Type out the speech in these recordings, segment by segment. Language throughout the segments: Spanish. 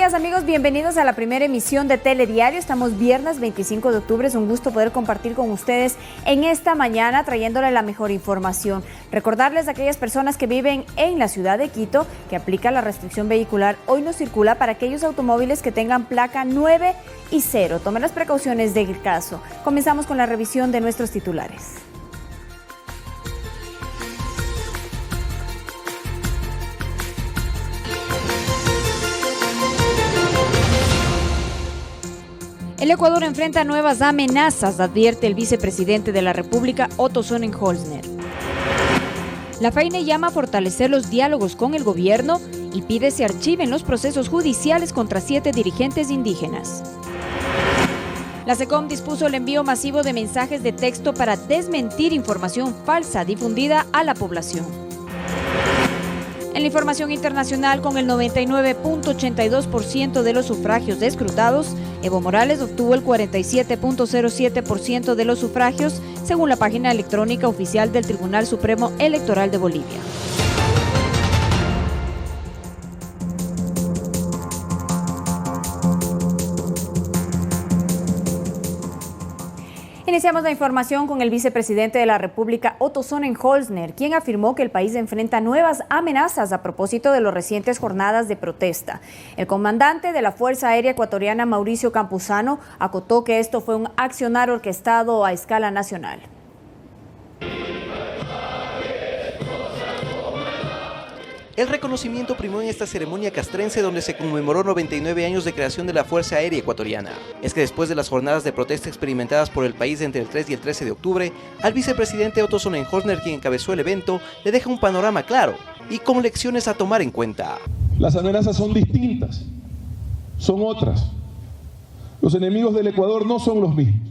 amigas, amigos, bienvenidos a la primera emisión de Telediario. Estamos viernes 25 de octubre, es un gusto poder compartir con ustedes en esta mañana trayéndole la mejor información. Recordarles a aquellas personas que viven en la ciudad de Quito que aplica la restricción vehicular. Hoy no circula para aquellos automóviles que tengan placa 9 y 0. Tomen las precauciones del caso. Comenzamos con la revisión de nuestros titulares. El Ecuador enfrenta nuevas amenazas, advierte el vicepresidente de la República, Otto Sonnenholzner. La FAINE llama a fortalecer los diálogos con el gobierno y pide se archiven los procesos judiciales contra 7 dirigentes indígenas. La SECOM dispuso el envío masivo de mensajes de texto para desmentir información falsa difundida a la población. En la información internacional, con el 99.82% de los sufragios escrutados, Evo Morales obtuvo el 47.07% de los sufragios, según la página electrónica oficial del Tribunal Supremo Electoral de Bolivia. Iniciamos la información con el vicepresidente de la República, Otto Sonnenholzner, quien afirmó que el país enfrenta nuevas amenazas a propósito de las recientes jornadas de protesta. El comandante de la Fuerza Aérea Ecuatoriana, Mauricio Campuzano, acotó que esto fue un accionar orquestado a escala nacional. El reconocimiento primó en esta ceremonia castrense donde se conmemoró 99 años de creación de la Fuerza Aérea Ecuatoriana. Es que después de las jornadas de protesta experimentadas por el país entre el 3 y el 13 de octubre, al vicepresidente Otto Sonnenholzner, quien encabezó el evento, le deja un panorama claro y con lecciones a tomar en cuenta. Las amenazas son distintas, son otras. Los enemigos del Ecuador no son los mismos.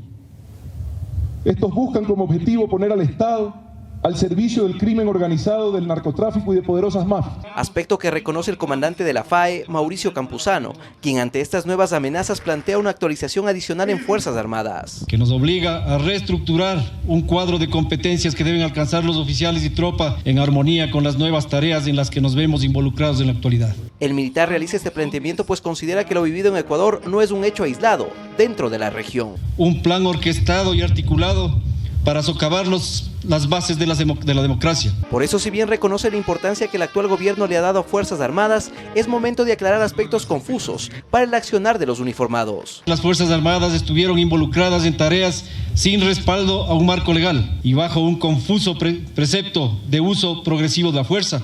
Estos buscan como objetivo poner al Estado al servicio del crimen organizado, del narcotráfico y de poderosas mafias. Aspecto que reconoce el comandante de la FAE, Mauricio Campuzano, quien ante estas nuevas amenazas plantea una actualización adicional en Fuerzas Armadas. Que nos obliga a reestructurar un cuadro de competencias que deben alcanzar los oficiales y tropa en armonía con las nuevas tareas en las que nos vemos involucrados en la actualidad. El militar realiza este planteamiento pues considera que lo vivido en Ecuador no es un hecho aislado dentro de la región. Un plan orquestado y articulado para socavar las bases de la democracia. Por eso, si bien reconoce la importancia que el actual gobierno le ha dado a Fuerzas Armadas, es momento de aclarar aspectos confusos para el accionar de los uniformados. Las Fuerzas Armadas estuvieron involucradas en tareas sin respaldo a un marco legal y bajo un confuso precepto de uso progresivo de la fuerza.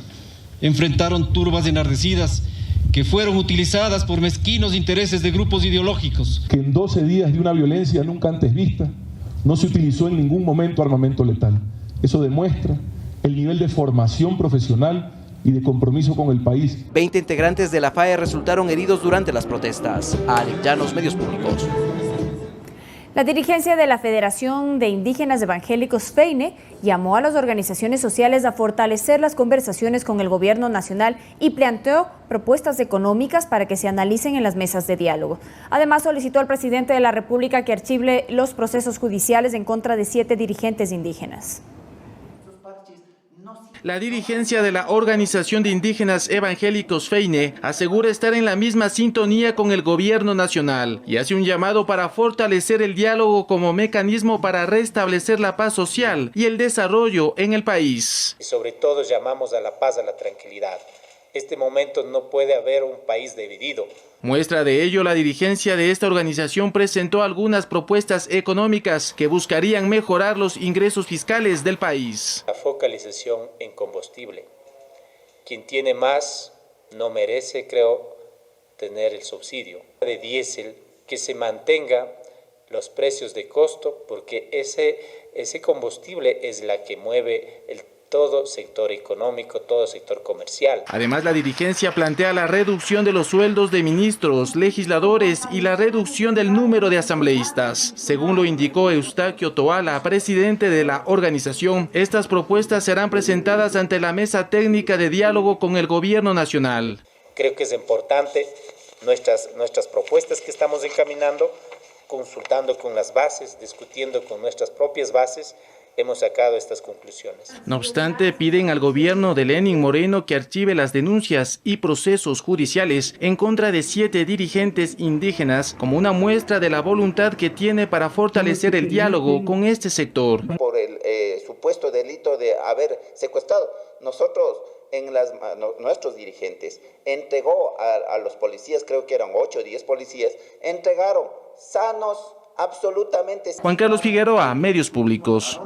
Enfrentaron turbas enardecidas que fueron utilizadas por mezquinos intereses de grupos ideológicos. Que en 12 días de una violencia nunca antes vista, no se utilizó en ningún momento armamento letal. Eso demuestra el nivel de formación profesional y de compromiso con el país. 20 integrantes de la FAE resultaron heridos durante las protestas. Alex Llanos, Medios Públicos. La dirigencia de la Federación de Indígenas Evangélicos FEINE llamó a las organizaciones sociales a fortalecer las conversaciones con el gobierno nacional y planteó propuestas económicas para que se analicen en las mesas de diálogo. Además, solicitó al presidente de la República que archive los procesos judiciales en contra de 7 dirigentes indígenas. La dirigencia de la Organización de Indígenas Evangélicos FEINE asegura estar en la misma sintonía con el gobierno nacional y hace un llamado para fortalecer el diálogo como mecanismo para restablecer la paz social y el desarrollo en el país. Y sobre todo llamamos a la paz, a la tranquilidad. Este momento no puede haber un país dividido. Muestra de ello, la dirigencia de esta organización presentó algunas propuestas económicas que buscarían mejorar los ingresos fiscales del país. La focalización en combustible. Quien tiene más no merece, creo, tener el subsidio de diésel, que se mantenga los precios de costo, porque ese combustible es la que mueve todo sector económico, todo sector comercial. Además, la dirigencia plantea la reducción de los sueldos de ministros, legisladores y la reducción del número de asambleístas. Según lo indicó Eustaquio Toala, presidente de la organización, estas propuestas serán presentadas ante la mesa técnica de diálogo con el gobierno nacional. Creo que es importante nuestras propuestas que estamos encaminando, consultando con las bases, discutiendo con nuestras propias bases, hemos sacado estas conclusiones. No obstante, piden al gobierno de Lenín Moreno que archive las denuncias y procesos judiciales en contra de 7 dirigentes indígenas como una muestra de la voluntad que tiene para fortalecer el diálogo con este sector. Por el supuesto delito de haber secuestrado, nuestros dirigentes entregó a los policías, creo que eran 8 o 10 policías, entregaron sanos, absolutamente. Juan Carlos Figueroa, Medios Públicos.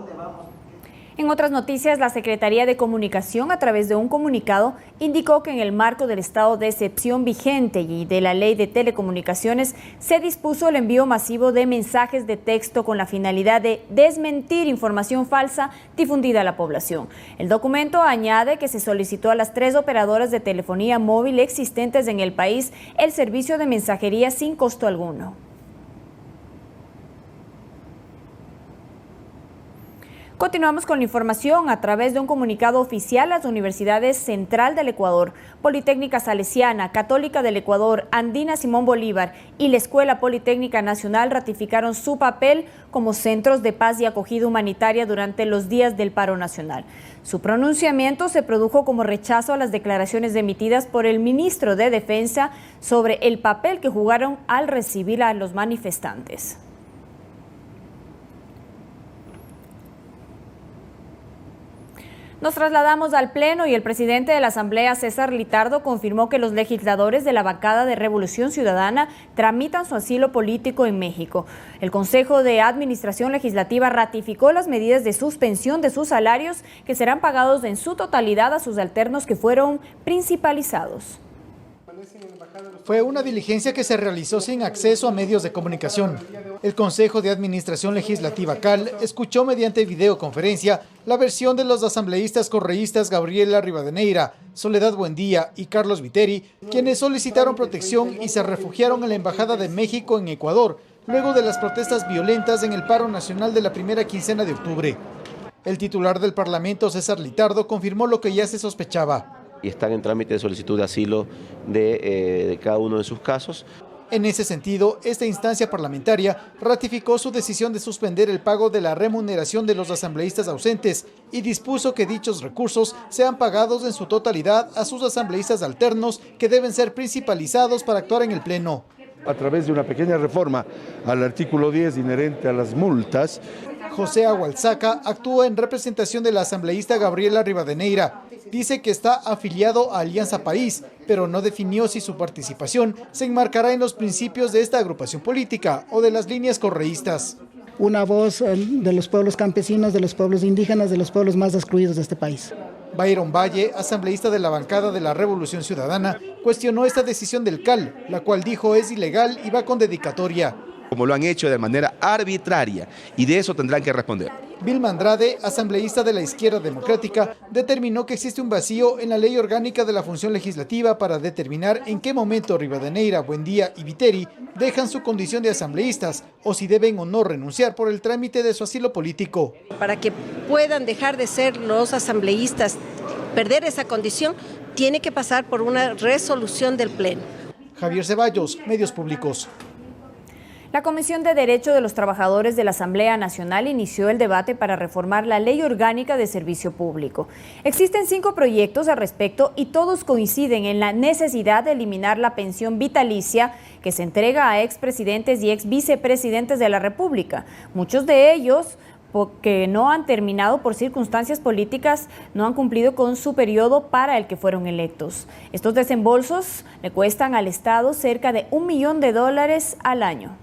En otras noticias, la Secretaría de Comunicación, a través de un comunicado, indicó que en el marco del estado de excepción vigente y de la Ley de Telecomunicaciones, se dispuso el envío masivo de mensajes de texto con la finalidad de desmentir información falsa difundida a la población. El documento añade que se solicitó a las 3 operadoras de telefonía móvil existentes en el país el servicio de mensajería sin costo alguno. Continuamos con la información. A través de un comunicado oficial, las universidades Central del Ecuador, Politécnica Salesiana, Católica del Ecuador, Andina Simón Bolívar y la Escuela Politécnica Nacional ratificaron su papel como centros de paz y acogida humanitaria durante los días del paro nacional. Su pronunciamiento se produjo como rechazo a las declaraciones emitidas por el ministro de Defensa sobre el papel que jugaron al recibir a los manifestantes. Nos trasladamos al Pleno y el presidente de la Asamblea, César Litardo, confirmó que los legisladores de la bancada de Revolución Ciudadana tramitan su asilo político en México. El Consejo de Administración Legislativa ratificó las medidas de suspensión de sus salarios que serán pagados en su totalidad a sus alternos que fueron principalizados. Fue una diligencia que se realizó sin acceso a medios de comunicación. El Consejo de Administración Legislativa CAL escuchó mediante videoconferencia la versión de los asambleístas correístas Gabriela Rivadeneira, Soledad Buendía y Carlos Viteri, quienes solicitaron protección y se refugiaron en la Embajada de México en Ecuador, luego de las protestas violentas en el paro nacional de la primera quincena de octubre. El titular del Parlamento, César Litardo, confirmó lo que ya se sospechaba. Y están en trámite de solicitud de asilo de cada uno de sus casos. En ese sentido, esta instancia parlamentaria ratificó su decisión de suspender el pago de la remuneración de los asambleístas ausentes y dispuso que dichos recursos sean pagados en su totalidad a sus asambleístas alternos que deben ser principalizados para actuar en el Pleno. A través de una pequeña reforma al artículo 10 inherente a las multas. José Agualzaca actuó en representación de la asambleísta Gabriela Rivadeneira. Dice que está afiliado a Alianza País, pero no definió si su participación se enmarcará en los principios de esta agrupación política o de las líneas correístas. Una voz de los pueblos campesinos, de los pueblos indígenas, de los pueblos más excluidos de este país. Byron Valle, asambleísta de la bancada de la Revolución Ciudadana, cuestionó esta decisión del CAL, la cual dijo es ilegal y va con dedicatoria. Como lo han hecho de manera arbitraria, y de eso tendrán que responder. Vilma Andrade, asambleísta de la Izquierda Democrática, determinó que existe un vacío en la ley orgánica de la función legislativa para determinar en qué momento Rivadeneira, Buendía y Viteri dejan su condición de asambleístas o si deben o no renunciar por el trámite de su asilo político. Para que puedan dejar de ser los asambleístas, perder esa condición, tiene que pasar por una resolución del Pleno. Javier Ceballos, Medios Públicos. La Comisión de Derecho de los Trabajadores de la Asamblea Nacional inició el debate para reformar la Ley Orgánica de Servicio Público. Existen 5 proyectos al respecto y todos coinciden en la necesidad de eliminar la pensión vitalicia que se entrega a expresidentes y exvicepresidentes de la República. Muchos de ellos, que no han terminado por circunstancias políticas, no han cumplido con su periodo para el que fueron electos. Estos desembolsos le cuestan al Estado cerca de $1 millón al año.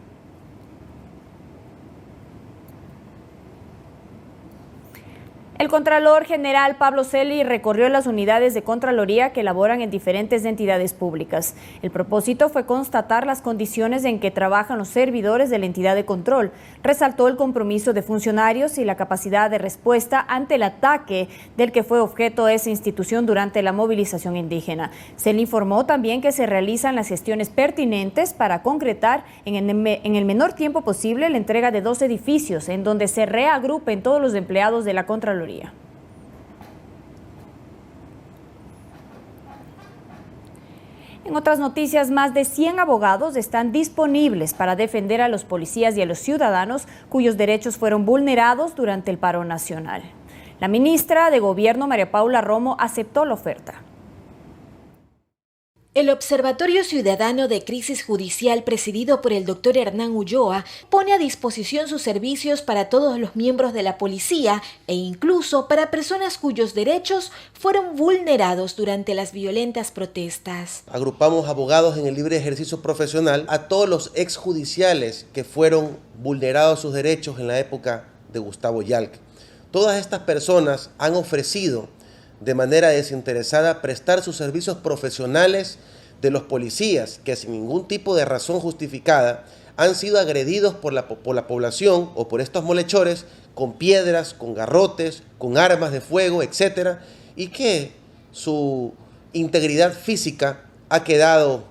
El Contralor General Pablo Celi recorrió las unidades de Contraloría que laboran en diferentes entidades públicas. El propósito fue constatar las condiciones en que trabajan los servidores de la entidad de control. Resaltó el compromiso de funcionarios y la capacidad de respuesta ante el ataque del que fue objeto esa institución durante la movilización indígena. Celi informó también que se realizan las gestiones pertinentes para concretar en el menor tiempo posible la entrega de 2 edificios en donde se reagrupen todos los empleados de la Contraloría. En En otras noticias, más de 100 abogados están disponibles para defender a los policías y a los ciudadanos cuyos derechos fueron vulnerados durante el paro nacional. La ministra de Gobierno, María Paula Romo, aceptó la oferta. El Observatorio Ciudadano de Crisis Judicial, presidido por el doctor Hernán Ulloa, pone a disposición sus servicios para todos los miembros de la policía e incluso para personas cuyos derechos fueron vulnerados durante las violentas protestas. Agrupamos abogados en el libre ejercicio profesional a todos los exjudiciales que fueron vulnerados sus derechos en la época de Gustavo Yalc. Todas estas personas han ofrecido de manera desinteresada prestar sus servicios profesionales de los policías que sin ningún tipo de razón justificada han sido agredidos por la población o por estos malhechores con piedras, con garrotes, con armas de fuego, etc. Y que su integridad física ha quedado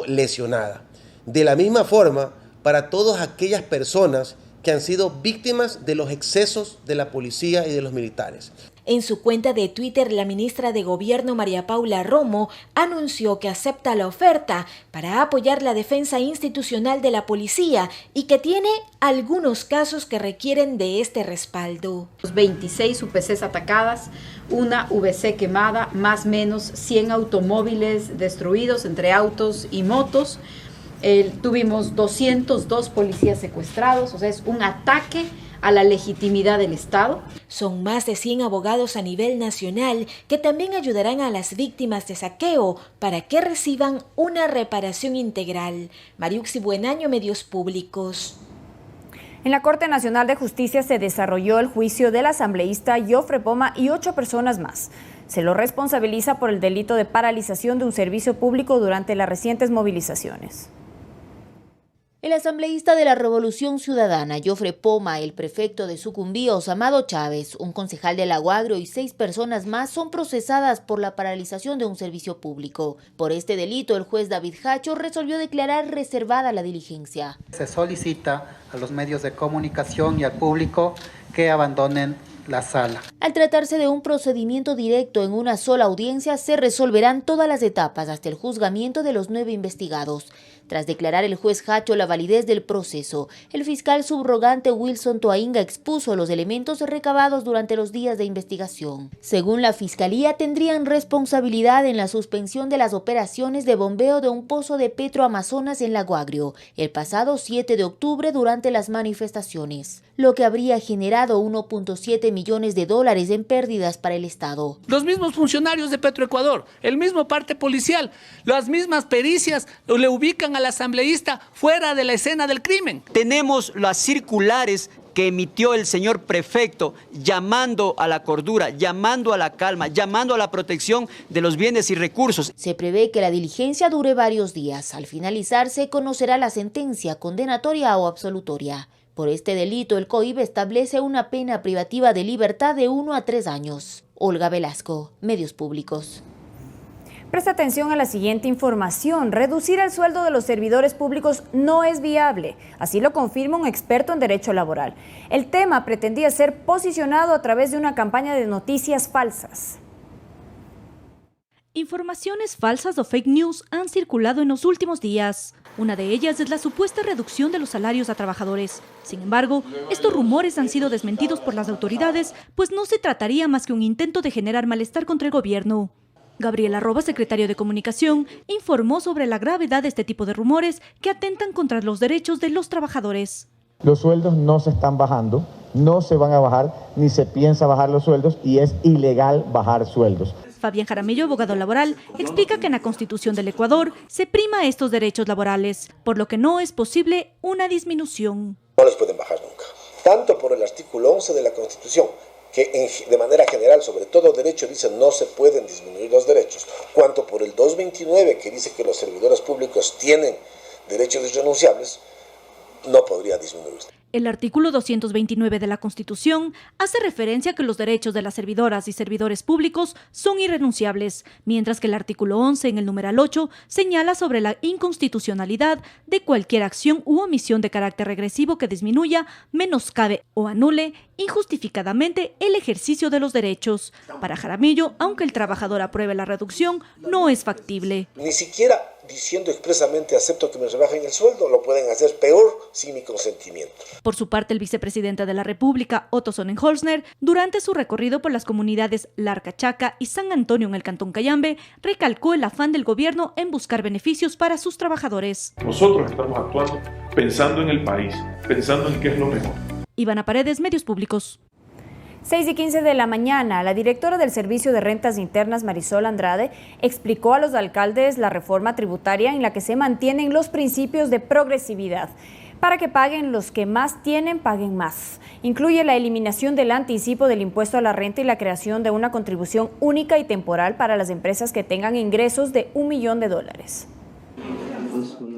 lesionada. De la misma forma, para todas aquellas personas que han sido víctimas de los excesos de la policía y de los militares. En su cuenta de Twitter, la ministra de Gobierno, María Paula Romo, anunció que acepta la oferta para apoyar la defensa institucional de la policía y que tiene algunos casos que requieren de este respaldo. 26 UPCs atacadas, una VC quemada, más o menos 100 automóviles destruidos entre autos y motos. Tuvimos 202 policías secuestrados, o sea, es un ataque a la legitimidad del Estado. Son más de 100 abogados a nivel nacional que también ayudarán a las víctimas de saqueo para que reciban una reparación integral. Mariuxi Buenaño, Medios Públicos. En la Corte Nacional de Justicia se desarrolló el juicio del asambleísta Jofre Poma y 8 personas más. Se lo responsabiliza por el delito de paralización de un servicio público durante las recientes movilizaciones. El asambleísta de la Revolución Ciudadana, Jofre Poma, el prefecto de Sucumbíos, Amado Chávez, un concejal de Lago Agrio y 6 personas más son procesadas por la paralización de un servicio público. Por este delito, el juez David Hacho resolvió declarar reservada la diligencia. Se solicita a los medios de comunicación y al público que abandonen la sala. Al tratarse de un procedimiento directo en una sola audiencia, se resolverán todas las etapas hasta el juzgamiento de los 9 investigados. Tras declarar el juez Hacho la validez del proceso, el fiscal subrogante Wilson Toainga expuso los elementos recabados durante los días de investigación. Según la Fiscalía, tendrían responsabilidad en la suspensión de las operaciones de bombeo de un pozo de Petroamazonas en Lago Agrio el pasado 7 de octubre durante las manifestaciones, lo que habría generado 1.7 millones de dólares en pérdidas para el Estado. Los mismos funcionarios de Petroecuador, el mismo parte policial, las mismas pericias le ubican al asambleísta fuera de la escena del crimen. Tenemos las circulares que emitió el señor prefecto llamando a la cordura, llamando a la calma, llamando a la protección de los bienes y recursos. Se prevé que la diligencia dure varios días. Al finalizar se conocerá la sentencia condenatoria o absolutoria. Por este delito, el COIB establece una pena privativa de libertad de 1 a 3 años. Olga Velasco, Medios Públicos. Presta atención a la siguiente información. Reducir el sueldo de los servidores públicos no es viable. Así lo confirma un experto en derecho laboral. El tema pretendía ser posicionado a través de una campaña de noticias falsas. Informaciones falsas o fake news han circulado en los últimos días. Una de ellas es la supuesta reducción de los salarios a trabajadores. Sin embargo, estos rumores han sido desmentidos por las autoridades, pues no se trataría más que un intento de generar malestar contra el gobierno. Gabriel Arroba, secretario de Comunicación, informó sobre la gravedad de este tipo de rumores que atentan contra los derechos de los trabajadores. Los sueldos no se están bajando, no se van a bajar, ni se piensa bajar los sueldos y es ilegal bajar sueldos. Fabián Jaramillo, abogado laboral, explica que en la Constitución del Ecuador se prima estos derechos laborales, por lo que no es posible una disminución. No los pueden bajar nunca, tanto por el artículo 11 de la Constitución, que de manera general, sobre todo derecho, dice no se pueden disminuir los derechos, cuanto por el 229, que dice que los servidores públicos tienen derechos irrenunciables, no podría disminuirse. El artículo 229 de la Constitución hace referencia a que los derechos de las servidoras y servidores públicos son irrenunciables, mientras que el artículo 11 en el numeral 8 señala sobre la inconstitucionalidad de cualquier acción u omisión de carácter regresivo que disminuya, menoscabe o anule injustificadamente el ejercicio de los derechos. Para Jaramillo, aunque el trabajador apruebe la reducción, no es factible. Ni siquiera diciendo expresamente acepto que me rebajen el sueldo, lo pueden hacer peor sin mi consentimiento. Por su parte, el vicepresidente de la República, Otto Sonnenholzner, durante su recorrido por las comunidades Larcachaca y San Antonio en el Cantón Cayambe, recalcó el afán del gobierno en buscar beneficios para sus trabajadores. Nosotros estamos actuando pensando en el país, pensando en qué es lo mejor. Ivana Paredes, Medios Públicos. 6:15 de la mañana, la directora del Servicio de Rentas Internas, Marisol Andrade, explicó a los alcaldes la reforma tributaria en la que se mantienen los principios de progresividad. Para que paguen los que más tienen, paguen más. Incluye la eliminación del anticipo del impuesto a la renta y la creación de una contribución única y temporal para las empresas que tengan ingresos de $1 millón.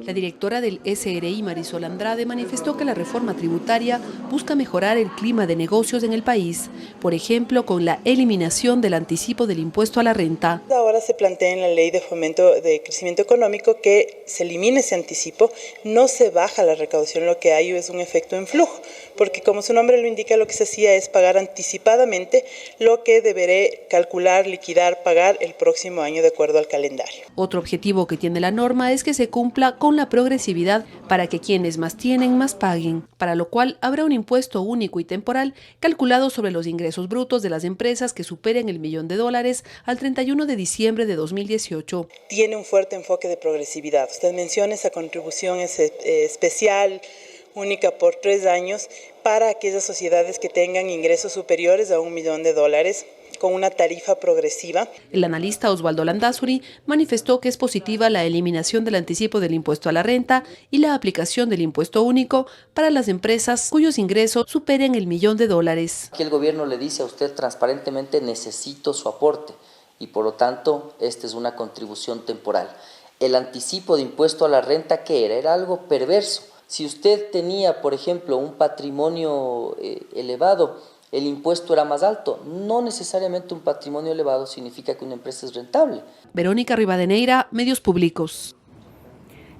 La directora del SRI, Marisol Andrade, manifestó que la reforma tributaria busca mejorar el clima de negocios en el país, por ejemplo, con la eliminación del anticipo del impuesto a la renta. Ahora se plantea en la Ley de Fomento de Crecimiento Económico que se elimine ese anticipo, no se baja la recaudación, lo que hay es un efecto en flujo, porque como su nombre lo indica, lo que se hacía es pagar anticipadamente lo que deberé calcular, liquidar, pagar el próximo año de acuerdo al calendario. Otro objetivo que tiene la norma es que se cumpla con la progresividad para que quienes más tienen más paguen, para lo cual habrá un impuesto único y temporal calculado sobre los ingresos brutos de las empresas que superen $1 millón al 31 de diciembre de 2018. Tiene un fuerte enfoque de progresividad. Usted menciona esa contribución especial, única por 3 años, para aquellas sociedades que tengan ingresos superiores a $1 millón, con una tarifa progresiva. El analista Osvaldo Landazuri manifestó que es positiva la eliminación del anticipo del impuesto a la renta y la aplicación del impuesto único para las empresas cuyos ingresos superen $1 millón. Aquí el gobierno le dice a usted transparentemente: necesito su aporte, y por lo tanto esta es una contribución temporal. El anticipo de impuesto a la renta, ¿qué era? Era algo perverso. Si usted tenía, por ejemplo, un patrimonio elevado, el impuesto era más alto. No necesariamente un patrimonio elevado significa que una empresa es rentable. Verónica Rivadeneira, Medios Públicos.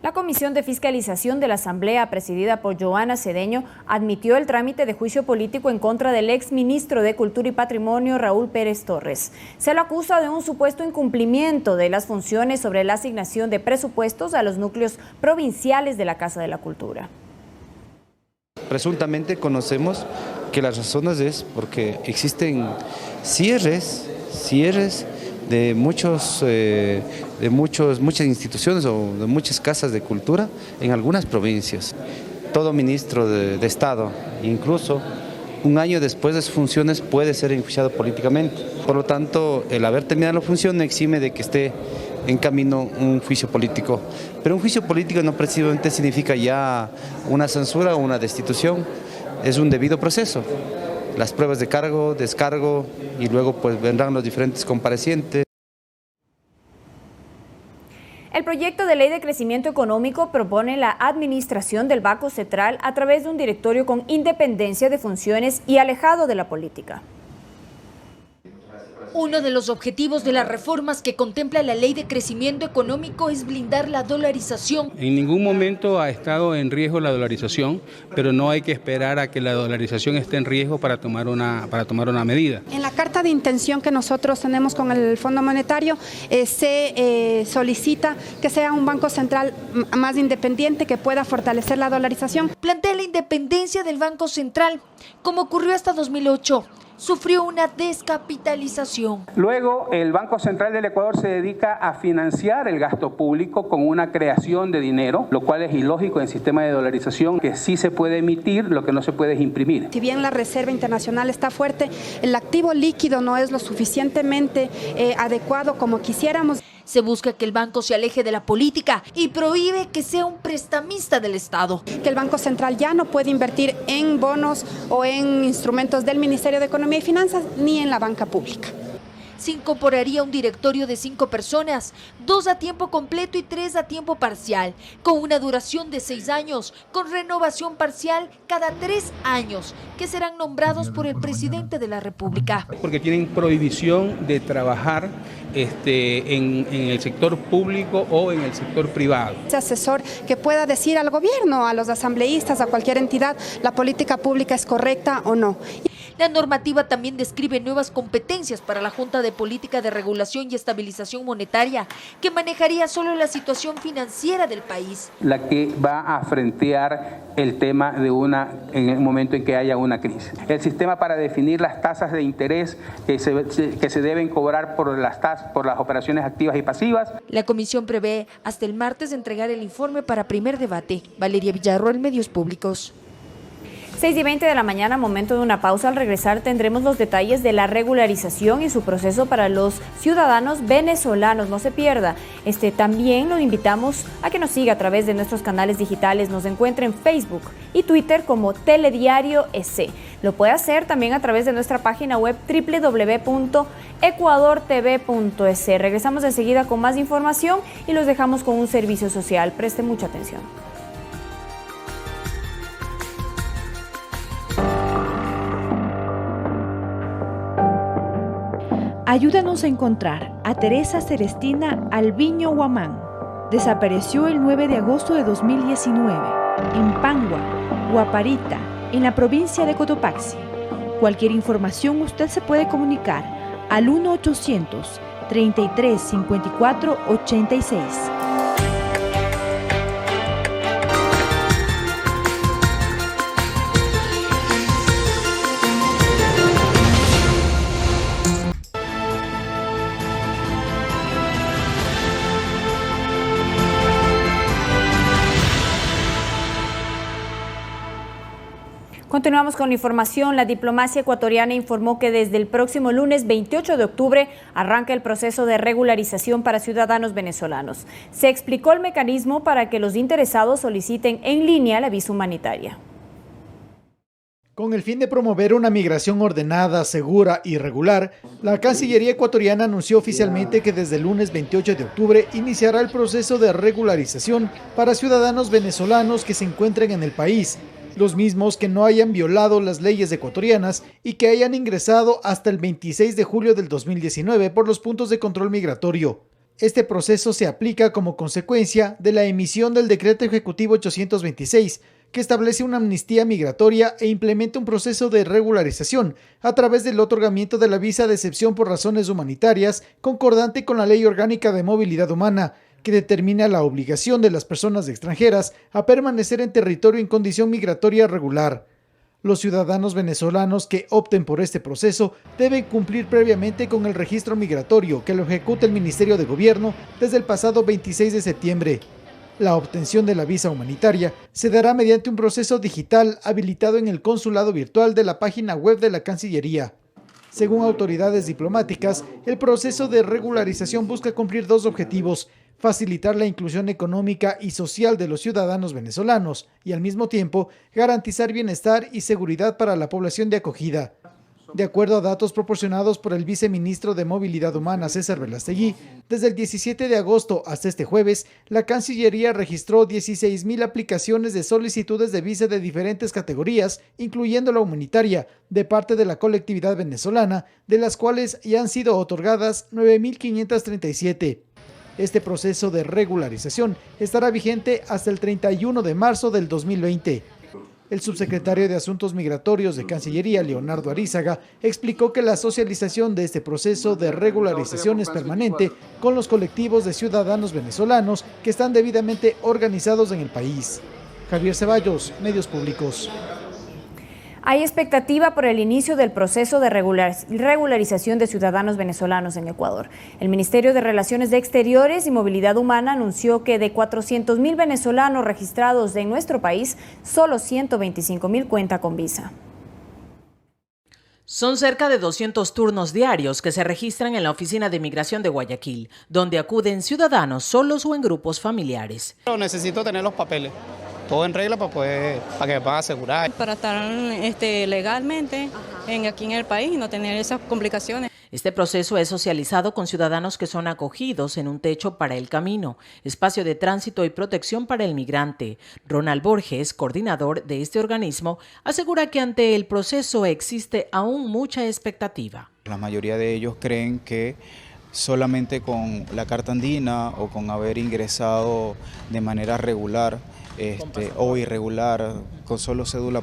La Comisión de Fiscalización de la Asamblea, presidida por Joana Cedeño, admitió el trámite de juicio político en contra del exministro de Cultura y Patrimonio, Raúl Pérez Torres. Se lo acusa de un supuesto incumplimiento de las funciones sobre la asignación de presupuestos a los núcleos provinciales de la Casa de la Cultura. Presuntamente conocemos que las razones es porque existen cierres de muchas instituciones o de muchas casas de cultura en algunas provincias. Todo ministro de Estado, incluso un año después de sus funciones, puede ser enjuiciado políticamente. Por lo tanto, el haber terminado la función no exime de que esté en camino un juicio político. Pero un juicio político no precisamente significa ya una censura o una destitución, es un debido proceso. Las pruebas de cargo, descargo, y luego pues vendrán los diferentes comparecientes. El proyecto de ley de crecimiento económico propone la administración del Banco Central a través de un directorio con independencia de funciones y alejado de la política. Uno de los objetivos de las reformas que contempla la Ley de Crecimiento Económico es blindar la dolarización. En ningún momento ha estado en riesgo la dolarización, pero no hay que esperar a que la dolarización esté en riesgo para tomar una medida. En la carta de intención que nosotros tenemos con el Fondo Monetario se solicita que sea un banco central más independiente que pueda fortalecer la dolarización. Plantea la independencia del Banco Central, como ocurrió hasta 2008. Sufrió una descapitalización. Luego, el Banco Central del Ecuador se dedica a financiar el gasto público con una creación de dinero, lo cual es ilógico en el sistema de dolarización, que sí se puede emitir, lo que no se puede es imprimir. Si bien la Reserva Internacional está fuerte, el activo líquido no es lo suficientemente adecuado como quisiéramos. Se busca que el banco se aleje de la política y prohíbe que sea un prestamista del Estado. Que el Banco Central ya no puede invertir en bonos o en instrumentos del Ministerio de Economía y Finanzas ni en la banca pública. se incorporaría un directorio de 5 personas, 2 a tiempo completo y 3 a tiempo parcial, con una duración de 6 años, con renovación parcial cada 3 años, que serán nombrados por el presidente de la República. Porque tienen prohibición de trabajar en el sector público o en el sector privado. Ese asesor que pueda decir al gobierno, a los asambleístas, a cualquier entidad, la política pública es correcta o no. La normativa también describe nuevas competencias para la Junta de Política de Regulación y Estabilización Monetaria, que manejaría solo la situación financiera del país. La que va a frentear el tema en el momento en que haya una crisis. El sistema para definir las tasas de interés que se deben cobrar por las operaciones activas y pasivas. La comisión prevé hasta el martes entregar el informe para primer debate. Valeria Villarroel, Medios Públicos. 6:20 de la mañana, momento de una pausa. Al regresar tendremos los detalles de la regularización y su proceso para los ciudadanos venezolanos. No se pierda. También lo invitamos a que nos siga a través de nuestros canales digitales. Nos encuentre en Facebook y Twitter como Telediario EC. Lo puede hacer también a través de nuestra página web www.ecuadortv.es. Regresamos enseguida con más información y los dejamos con un servicio social. Preste mucha atención. Ayúdanos a encontrar a Teresa Celestina Alviño Huamán. Desapareció el 9 de agosto de 2019 en Pangua, Huaparita, en la provincia de Cotopaxi. Cualquier información usted se puede comunicar al 1-800-33-54-86. Continuamos con la información. La diplomacia ecuatoriana informó que desde el próximo lunes 28 de octubre arranca el proceso de regularización para ciudadanos venezolanos. Se explicó el mecanismo para que los interesados soliciten en línea la visa humanitaria. Con el fin de promover una migración ordenada, segura y regular, la Cancillería ecuatoriana anunció oficialmente que desde el lunes 28 de octubre iniciará el proceso de regularización para ciudadanos venezolanos que se encuentren en el país, los mismos que no hayan violado las leyes ecuatorianas y que hayan ingresado hasta el 26 de julio del 2019 por los puntos de control migratorio. Este proceso se aplica como consecuencia de la emisión del Decreto Ejecutivo 826, que establece una amnistía migratoria e implementa un proceso de regularización a través del otorgamiento de la visa de excepción por razones humanitarias, concordante con la Ley Orgánica de Movilidad Humana, que determina la obligación de las personas extranjeras a permanecer en territorio en condición migratoria regular. Los ciudadanos venezolanos que opten por este proceso deben cumplir previamente con el registro migratorio que lo ejecuta el Ministerio de Gobierno desde el pasado 26 de septiembre. La obtención de la visa humanitaria se dará mediante un proceso digital habilitado en el consulado virtual de la página web de la Cancillería. Según autoridades diplomáticas, el proceso de regularización busca cumplir 2 objetivos: facilitar la inclusión económica y social de los ciudadanos venezolanos y al mismo tiempo garantizar bienestar y seguridad para la población de acogida. De acuerdo a datos proporcionados por el viceministro de Movilidad Humana, César Velastegui, desde el 17 de agosto hasta este jueves, la Cancillería registró 16,000 aplicaciones de solicitudes de visa de diferentes categorías, incluyendo la humanitaria, de parte de la colectividad venezolana, de las cuales ya han sido otorgadas 9,537. Este proceso de regularización estará vigente hasta el 31 de marzo del 2020. El subsecretario de Asuntos Migratorios de Cancillería, Leonardo Arízaga, explicó que la socialización de este proceso de regularización es permanente con los colectivos de ciudadanos venezolanos que están debidamente organizados en el país. Javier Ceballos, Medios Públicos. Hay expectativa por el inicio del proceso de regularización de ciudadanos venezolanos en Ecuador. El Ministerio de Relaciones Exteriores y Movilidad Humana anunció que de 400,000 venezolanos registrados en nuestro país, solo 125,000 cuentan con visa. Son cerca de 200 turnos diarios que se registran en la Oficina de Migración de Guayaquil, donde acuden ciudadanos solos o en grupos familiares. Necesito tener los papeles. Todo en regla para que me puedan asegurar. Para estar legalmente aquí en el país y no tener esas complicaciones. Este proceso es socializado con ciudadanos que son acogidos en un techo para el camino, espacio de tránsito y protección para el migrante. Ronald Borges, coordinador de este organismo, asegura que ante el proceso existe aún mucha expectativa. La mayoría de ellos creen que solamente con la carta andina o con haber ingresado de manera regular o irregular, con solo cédula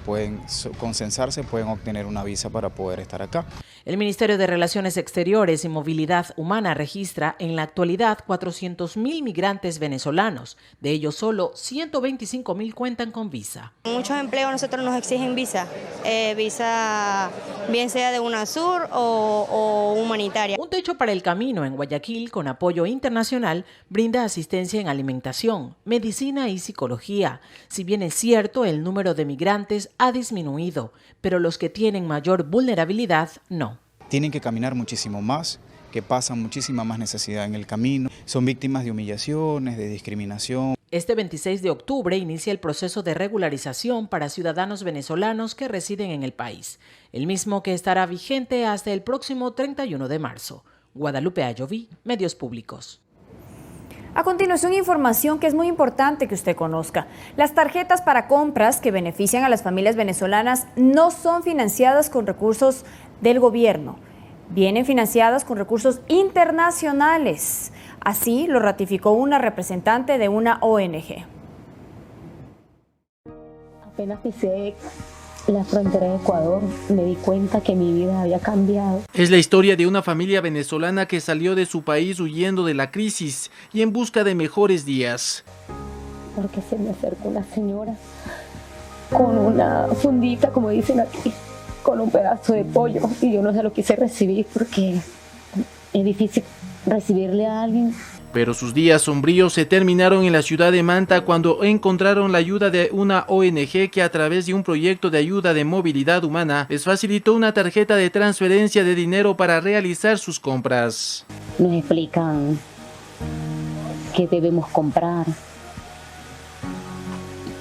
con censarse pueden obtener una visa para poder estar acá. El Ministerio de Relaciones Exteriores y Movilidad Humana registra en la actualidad 400.000 migrantes venezolanos. De ellos solo 125.000 cuentan con visa. Muchos empleos nosotros nos exigen visa, visa bien sea de UNASUR o humanitaria. Un techo para el camino en Guayaquil, con apoyo internacional, brinda asistencia en alimentación, medicina y psicología. Si bien es cierto, el número de migrantes ha disminuido, pero los que tienen mayor vulnerabilidad no. Tienen que caminar muchísimo más, que pasan muchísima más necesidad en el camino, son víctimas de humillaciones, de discriminación. Este 26 de octubre inicia el proceso de regularización para ciudadanos venezolanos que residen en el país, el mismo que estará vigente hasta el próximo 31 de marzo. Guadalupe Ayoví, Medios Públicos. A continuación, información que es muy importante que usted conozca. Las tarjetas para compras que benefician a las familias venezolanas no son financiadas con recursos del gobierno. Vienen financiadas con recursos internacionales. Así lo ratificó una representante de una ONG. Apenas pisé la frontera de Ecuador, me di cuenta que mi vida había cambiado. Es la historia de una familia venezolana que salió de su país huyendo de la crisis y en busca de mejores días. Porque se me acercó una señora con una fundita, como dicen aquí, con un pedazo de pollo, y yo no se lo quise recibir porque es difícil recibirle a alguien. Pero sus días sombríos se terminaron en la ciudad de Manta cuando encontraron la ayuda de una ONG que a través de un proyecto de ayuda de movilidad humana les facilitó una tarjeta de transferencia de dinero para realizar sus compras. Nos explican qué debemos comprar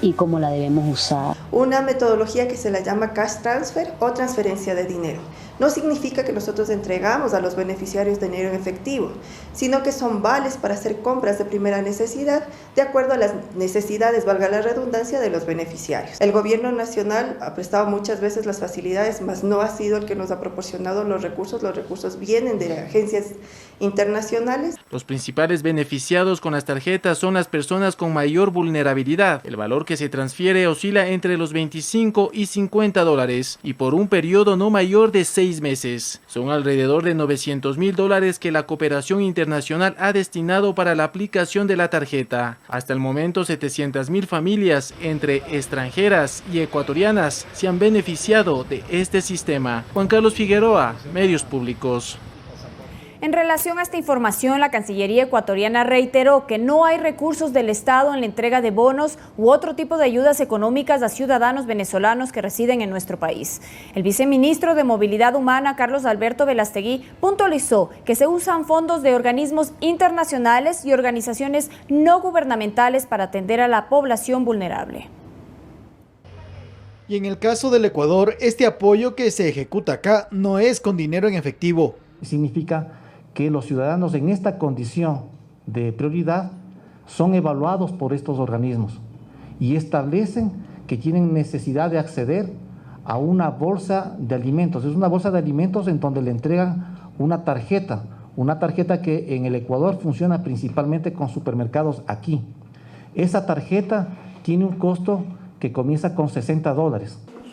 y cómo la debemos usar. Una metodología que se la llama cash transfer o transferencia de dinero. No significa que nosotros entregamos a los beneficiarios dinero en efectivo, sino que son vales para hacer compras de primera necesidad de acuerdo a las necesidades, valga la redundancia, de los beneficiarios. El gobierno nacional ha prestado muchas veces las facilidades, mas no ha sido el que nos ha proporcionado los recursos. Los recursos vienen de agencias internacionales. Los principales beneficiados con las tarjetas son las personas con mayor vulnerabilidad. El valor que se transfiere oscila entre los $25 y $50 y por un periodo no mayor de 6 meses. Son alrededor de $900.000 que la cooperación internacional ha destinado para la aplicación de la tarjeta. Hasta el momento, 700.000 familias, entre extranjeras y ecuatorianas, se han beneficiado de este sistema. Juan Carlos Figueroa, Medios Públicos. En relación a esta información, la Cancillería ecuatoriana reiteró que no hay recursos del Estado en la entrega de bonos u otro tipo de ayudas económicas a ciudadanos venezolanos que residen en nuestro país. El viceministro de Movilidad Humana, Carlos Alberto Velastegui, puntualizó que se usan fondos de organismos internacionales y organizaciones no gubernamentales para atender a la población vulnerable. Y en el caso del Ecuador, este apoyo que se ejecuta acá no es con dinero en efectivo. Significa que los ciudadanos en esta condición de prioridad son evaluados por estos organismos y establecen que tienen necesidad de acceder a una bolsa de alimentos. Es una bolsa de alimentos en donde le entregan una tarjeta que en el Ecuador funciona principalmente con supermercados aquí. Esa tarjeta tiene un costo que comienza con $60.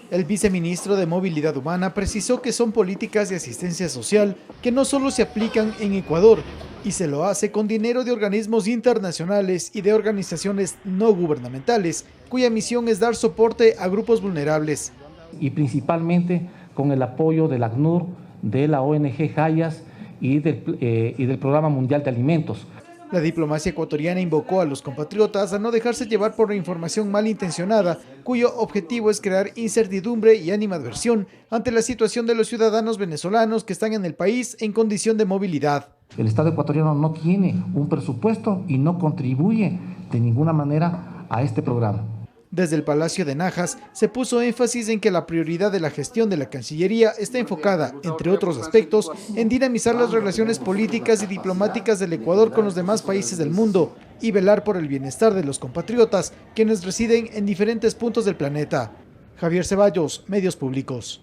El viceministro de Movilidad Humana precisó que son políticas de asistencia social que no solo se aplican en Ecuador y se lo hace con dinero de organismos internacionales y de organizaciones no gubernamentales, cuya misión es dar soporte a grupos vulnerables. Y principalmente con el apoyo del ACNUR, de la ONG Hayas y del Programa Mundial de Alimentos. La diplomacia ecuatoriana invocó a los compatriotas a no dejarse llevar por la información malintencionada, cuyo objetivo es crear incertidumbre y animadversión ante la situación de los ciudadanos venezolanos que están en el país en condición de movilidad. El Estado ecuatoriano no tiene un presupuesto y no contribuye de ninguna manera a este programa. Desde el Palacio de Najas se puso énfasis en que la prioridad de la gestión de la Cancillería está enfocada, entre otros aspectos, en dinamizar las relaciones políticas y diplomáticas del Ecuador con los demás países del mundo y velar por el bienestar de los compatriotas, quienes residen en diferentes puntos del planeta. Javier Ceballos, Medios Públicos.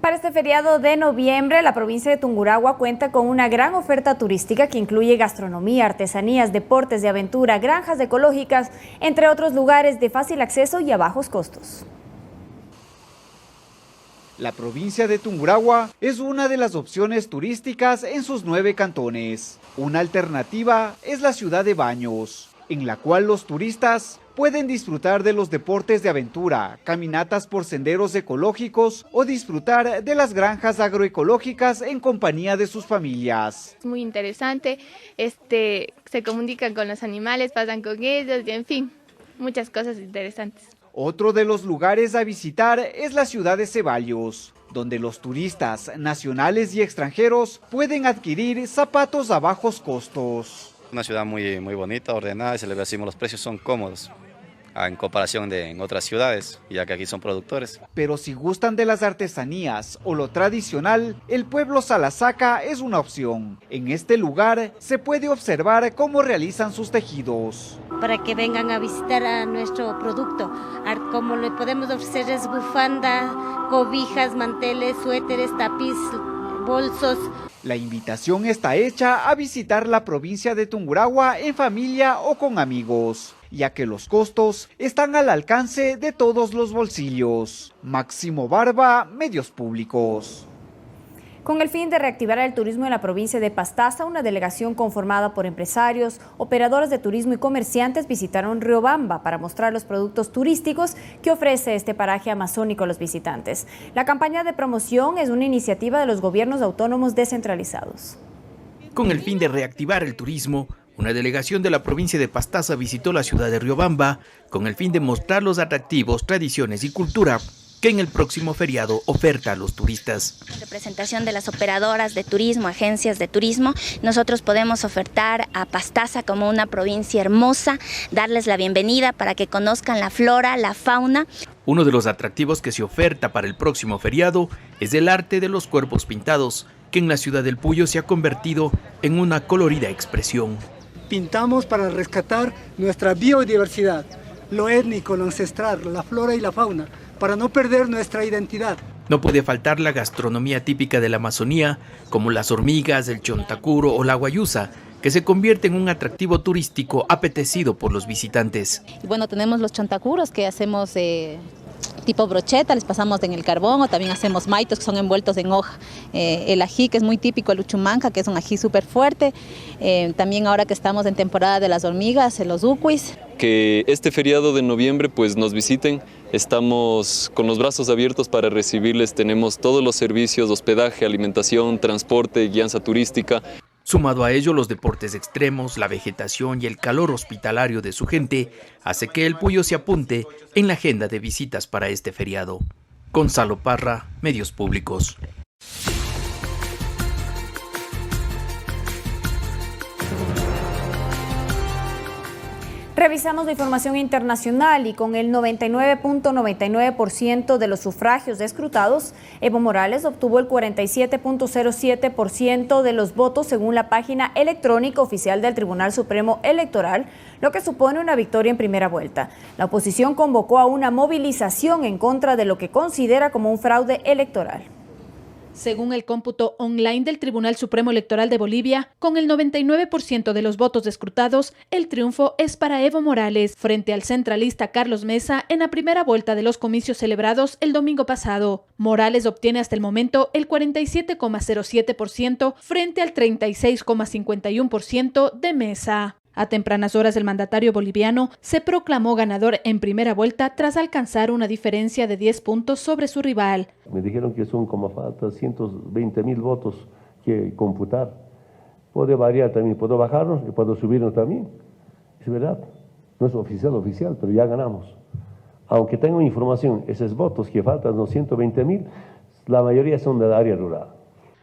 Para este feriado de noviembre, la provincia de Tungurahua cuenta con una gran oferta turística que incluye gastronomía, artesanías, deportes de aventura, granjas ecológicas, entre otros lugares de fácil acceso y a bajos costos. La provincia de Tungurahua es una de las opciones turísticas en sus 9 cantones. Una alternativa es la ciudad de Baños, en la cual los turistas pueden disfrutar de los deportes de aventura, caminatas por senderos ecológicos o disfrutar de las granjas agroecológicas en compañía de sus familias. Es muy interesante, se comunican con los animales, pasan con ellos y en fin, muchas cosas interesantes. Otro de los lugares a visitar es la ciudad de Ceballos, donde los turistas nacionales y extranjeros pueden adquirir zapatos a bajos costos. Una ciudad muy bonita, ordenada, y se le decimos los precios son cómodos en comparación en otras ciudades, ya que aquí son productores. Pero si gustan de las artesanías o lo tradicional, el pueblo Salasaca es una opción. En este lugar se puede observar cómo realizan sus tejidos. Para que vengan a visitar a nuestro producto, como le podemos ofrecer es bufanda, cobijas, manteles, suéteres, tapiz, bolsos. La invitación está hecha a visitar la provincia de Tungurahua en familia o con amigos, ya que los costos están al alcance de todos los bolsillos. Máximo Barba, Medios Públicos. Con el fin de reactivar el turismo en la provincia de Pastaza, una delegación conformada por empresarios, operadores de turismo y comerciantes visitaron Riobamba para mostrar los productos turísticos que ofrece este paraje amazónico a los visitantes. La campaña de promoción es una iniciativa de los gobiernos autónomos descentralizados. Con el fin de reactivar el turismo, una delegación de la provincia de Pastaza visitó la ciudad de Riobamba con el fin de mostrar los atractivos, tradiciones y cultura que en el próximo feriado oferta a los turistas. En representación de las operadoras de turismo, agencias de turismo, nosotros podemos ofertar a Pastaza como una provincia hermosa, darles la bienvenida para que conozcan la flora, la fauna. Uno de los atractivos que se oferta para el próximo feriado es el arte de los cuerpos pintados, que en la ciudad del Puyo se ha convertido en una colorida expresión. Pintamos para rescatar nuestra biodiversidad, lo étnico, lo ancestral, la flora y la fauna, para no perder nuestra identidad. No puede faltar la gastronomía típica de la Amazonía, como las hormigas, el chontacuro o la guayusa, que se convierte en un atractivo turístico apetecido por los visitantes. Y bueno, tenemos los chontacuros que hacemos tipo brocheta, les pasamos en el carbón, o también hacemos maitos que son envueltos en hoja. El ají, que es muy típico, el uchumanca, que es un ají súper fuerte. También ahora que estamos en temporada de las hormigas, los ucuis. Que este feriado de noviembre pues nos visiten. Estamos con los brazos abiertos para recibirles, tenemos todos los servicios, hospedaje, alimentación, transporte, guianza turística. Sumado a ello, los deportes extremos, la vegetación y el calor hospitalario de su gente hace que el Puyo se apunte en la agenda de visitas para este feriado. Gonzalo Parra, Medios Públicos. Revisamos la información internacional y con el 99.99% de los sufragios escrutados, Evo Morales obtuvo el 47.07% de los votos según la página electrónica oficial del Tribunal Supremo Electoral, lo que supone una victoria en primera vuelta. La oposición convocó a una movilización en contra de lo que considera como un fraude electoral. Según el cómputo online del Tribunal Supremo Electoral de Bolivia, con el 99% de los votos escrutados, el triunfo es para Evo Morales frente al centralista Carlos Mesa en la primera vuelta de los comicios celebrados el domingo pasado. Morales obtiene hasta el momento el 47,07% frente al 36,51% de Mesa. A tempranas horas el mandatario boliviano se proclamó ganador en primera vuelta tras alcanzar una diferencia de 10 puntos sobre su rival. Me dijeron que son como falta 120.000 votos que computar. Puede variar también, puedo bajarnos y puedo subirnos también. Es verdad, no es oficial, pero ya ganamos. Aunque tengo información, esos votos que faltan, los 120.000, la mayoría son del área rural.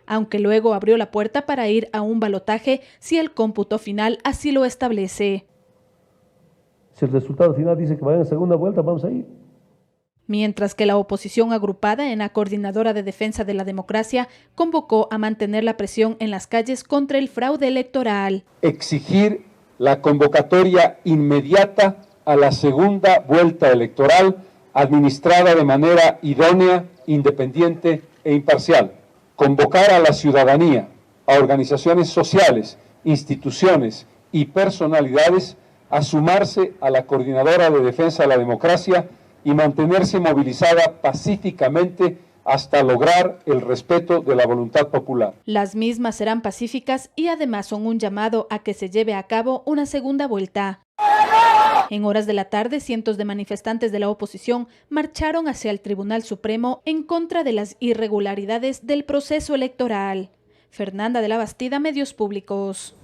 Aunque luego abrió la puerta para ir a un balotaje si el cómputo final así lo establece. Si el resultado final dice que vayan a segunda vuelta, vamos a ir. Mientras que la oposición agrupada en la Coordinadora de Defensa de la Democracia convocó a mantener la presión en las calles contra el fraude electoral. Exigir la convocatoria inmediata a la segunda vuelta electoral administrada de manera idónea, independiente e imparcial. Convocar a la ciudadanía, a organizaciones sociales, instituciones y personalidades a sumarse a la Coordinadora de Defensa de la Democracia y mantenerse movilizada pacíficamente hasta lograr el respeto de la voluntad popular. Las mismas serán pacíficas y además son un llamado a que se lleve a cabo una segunda vuelta. En horas de la tarde, cientos de manifestantes de la oposición marcharon hacia el Tribunal Supremo en contra de las irregularidades del proceso electoral. Fernanda de la Bastida, Medios Públicos.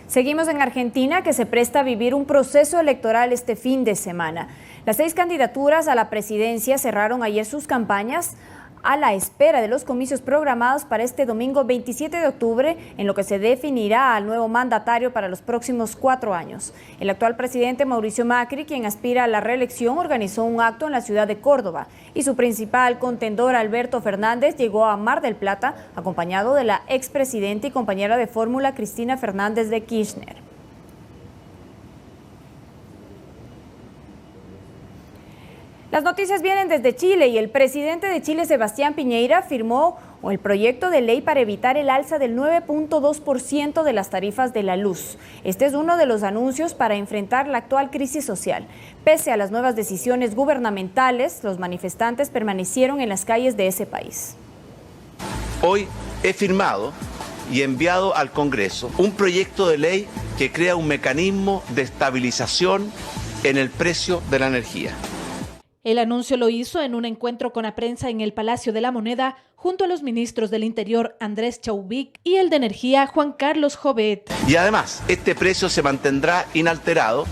Seguimos en Argentina, que se presta a vivir un proceso electoral este fin de semana. Las 6 candidaturas a la presidencia cerraron ayer sus campañas a la espera de los comicios programados para este domingo 27 de octubre, en lo que se definirá al nuevo mandatario para los próximos 4 años. El actual presidente Mauricio Macri, quien aspira a la reelección, organizó un acto en la ciudad de Córdoba y su principal contendor, Alberto Fernández, llegó a Mar del Plata acompañado de la expresidenta y compañera de fórmula Cristina Fernández de Kirchner. Las noticias vienen desde Chile y el presidente de Chile, Sebastián Piñera, firmó el proyecto de ley para evitar el alza del 9.2% de las tarifas de la luz. Este es uno de los anuncios para enfrentar la actual crisis social. Pese a las nuevas decisiones gubernamentales, los manifestantes permanecieron en las calles de ese país. Hoy he firmado y enviado al Congreso un proyecto de ley que crea un mecanismo de estabilización en el precio de la energía. El anuncio lo hizo en un encuentro con la prensa en el Palacio de la Moneda, junto a los ministros del Interior Andrés Chauvic y el de Energía Juan Carlos Jovet. Y además, este precio se mantendrá inalterado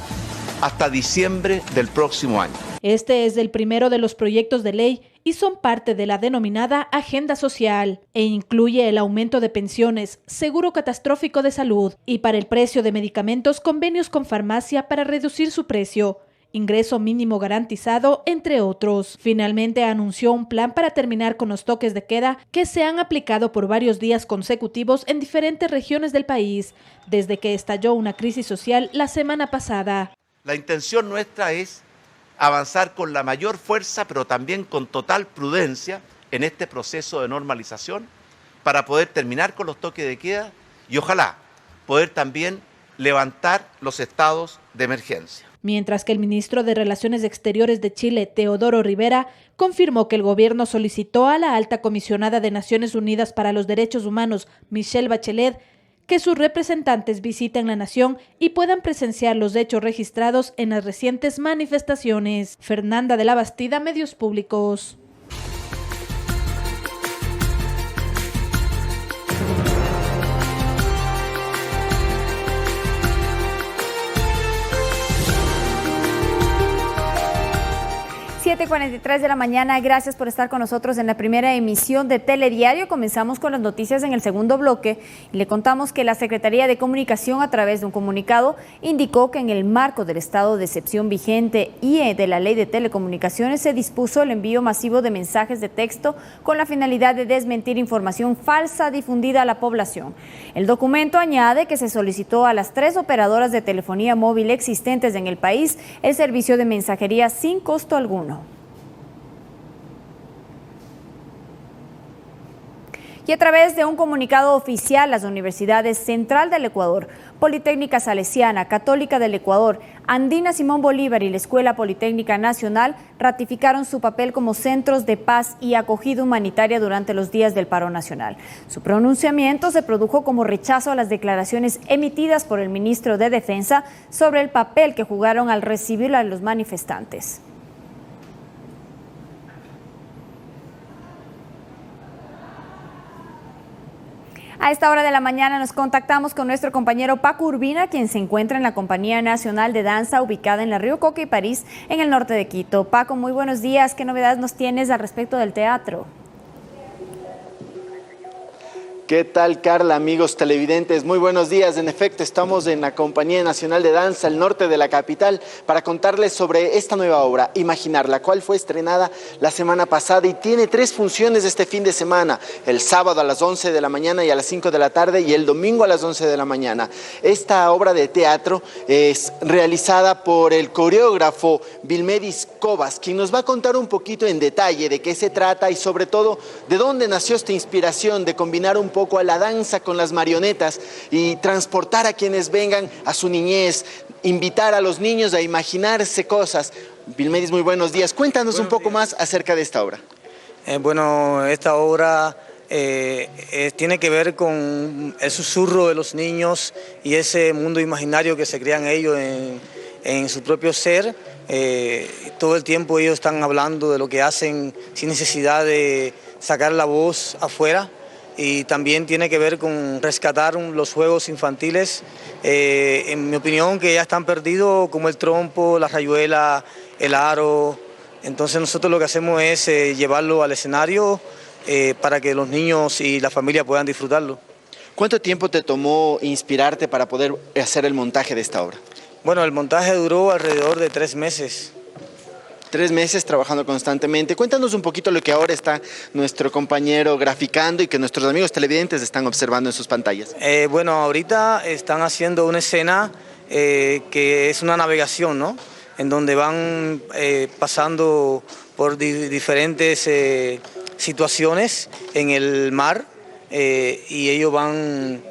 hasta diciembre del próximo año. Este es el primero de los proyectos de ley y son parte de la denominada Agenda Social e incluye el aumento de pensiones, seguro catastrófico de salud y para el precio de medicamentos, convenios con farmacia para reducir su precio, ingreso mínimo garantizado, entre otros. Finalmente anunció un plan para terminar con los toques de queda que se han aplicado por varios días consecutivos en diferentes regiones del país, desde que estalló una crisis social la semana pasada. La intención nuestra es avanzar con la mayor fuerza, pero también con total prudencia en este proceso de normalización para poder terminar con los toques de queda y ojalá poder también levantar los estados de emergencia. Mientras que el ministro de Relaciones Exteriores de Chile, Teodoro Rivera, confirmó que el gobierno solicitó a la alta comisionada de Naciones Unidas para los Derechos Humanos, Michelle Bachelet, que sus representantes visiten la nación y puedan presenciar los hechos registrados en las recientes manifestaciones. Fernanda de la Bastida, Medios Públicos. .43 de la mañana, gracias por estar con nosotros en la primera emisión de Telediario. Comenzamos con las noticias en el segundo bloque y le contamos que la Secretaría de Comunicación, a través de un comunicado, indicó que en el marco del estado de excepción vigente y de la Ley de Telecomunicaciones se dispuso el envío masivo de mensajes de texto con la finalidad de desmentir información falsa difundida a la población. El documento añade que se solicitó a las 3 operadoras de telefonía móvil existentes en el país el servicio de mensajería sin costo alguno. Y a través de un comunicado oficial, las universidades Central del Ecuador, Politécnica Salesiana, Católica del Ecuador, Andina Simón Bolívar y la Escuela Politécnica Nacional ratificaron su papel como centros de paz y acogida humanitaria durante los días del paro nacional. Su pronunciamiento se produjo como rechazo a las declaraciones emitidas por el ministro de Defensa sobre el papel que jugaron al recibir a los manifestantes. A esta hora de la mañana nos contactamos con nuestro compañero Paco Urbina, quien se encuentra en la Compañía Nacional de Danza ubicada en la Río Coca y París, en el norte de Quito. Paco, muy buenos días. ¿Qué novedades nos tienes al respecto del teatro? ¿Qué tal, Carla, amigos televidentes? Muy buenos días. En efecto, estamos en la Compañía Nacional de Danza, al norte de la capital, para contarles sobre esta nueva obra, Imaginar, la cual fue estrenada la semana pasada y tiene 3 funciones este fin de semana, el sábado a las 11 de la mañana y a las 5 de la tarde y el domingo a las 11 de la mañana. Esta obra de teatro es realizada por el coreógrafo Vilmedis Cobas, quien nos va a contar un poquito en detalle de qué se trata y sobre todo de dónde nació esta inspiración de combinar un poco a la danza con las marionetas y transportar a quienes vengan a su niñez, invitar a los niños a imaginarse cosas. Vilmedis, muy buenos días. Cuéntanos un poco más acerca de esta obra. Bueno, esta obra tiene que ver con el susurro de los niños y ese mundo imaginario que se crean ellos en su propio ser. Todo el tiempo ellos están hablando de lo que hacen sin necesidad de sacar la voz afuera. Y también tiene que ver con rescatar los juegos infantiles, en mi opinión, que ya están perdidos, como el trompo, la rayuela, el aro. Entonces nosotros lo que hacemos es llevarlo al escenario para que los niños y la familia puedan disfrutarlo. ¿Cuánto tiempo te tomó inspirarte para poder hacer el montaje de esta obra? Bueno, el montaje duró alrededor de 3 meses. 3 meses trabajando constantemente. Cuéntanos un poquito lo que ahora está nuestro compañero graficando y que nuestros amigos televidentes están observando en sus pantallas. Bueno, ahorita están haciendo una escena que es una navegación, ¿no? En donde van pasando por diferentes situaciones en el mar y ellos van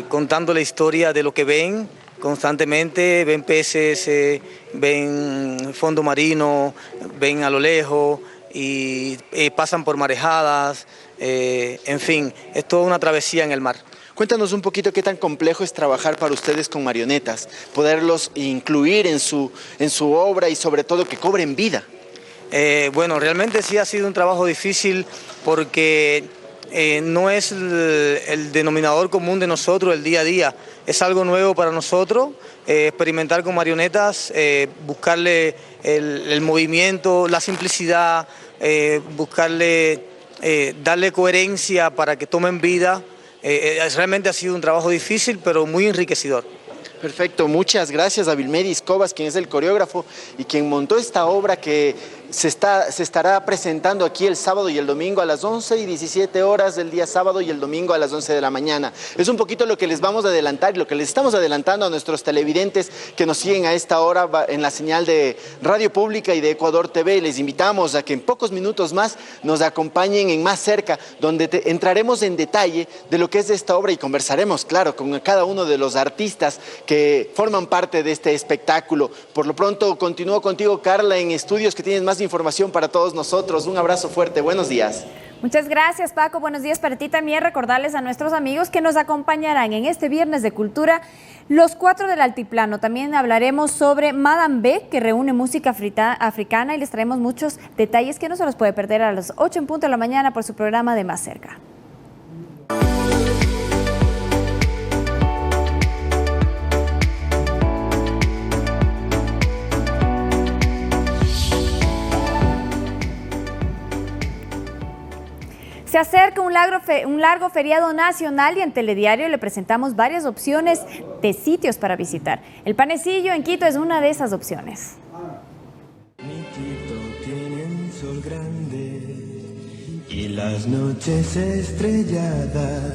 contando la historia de lo que ven. Constantemente ven peces, ven fondo marino, ven a lo lejos y pasan por marejadas, en fin, es toda una travesía en el mar. Cuéntanos un poquito qué tan complejo es trabajar para ustedes con marionetas, poderlos incluir en su obra y sobre todo que cobren vida. Bueno, realmente sí ha sido un trabajo difícil porque no es el denominador común de nosotros el día a día. Es algo nuevo para nosotros, experimentar con marionetas, buscarle el movimiento, la simplicidad, buscarle, darle coherencia para que tomen vida. Realmente ha sido un trabajo difícil, pero muy enriquecedor. Perfecto, muchas gracias a Vilmedis Cobas, quien es el coreógrafo y quien montó esta obra que se estará presentando aquí el sábado y el domingo a las 11 y 17 horas del día sábado y el domingo a las 11 de la mañana. Es un poquito lo que les vamos a adelantar y lo que les estamos adelantando a nuestros televidentes que nos siguen a esta hora en la señal de Radio Pública y de Ecuador TV. Les invitamos a que en pocos minutos más nos acompañen en Más Cerca, donde entraremos en detalle de lo que es esta obra y conversaremos, claro, con cada uno de los artistas que forman parte de este espectáculo. Por lo pronto, continúo contigo, Carla, en estudios que tienes más información para todos nosotros. Un abrazo fuerte, buenos días. Muchas gracias, Paco. Buenos días para ti también. Recordarles a nuestros amigos que nos acompañarán en este Viernes de Cultura los 4 del Altiplano. También hablaremos sobre Madame B, que reúne música africana, y les traemos muchos detalles que no se los puede perder a las 8 en punto de la mañana por su programa de Más Cerca. Se acerca un largo feriado nacional y en Telediario le presentamos varias opciones de sitios para visitar. El Panecillo en Quito es una de esas opciones. Mi Quito tiene un sol grande y las noches estrelladas.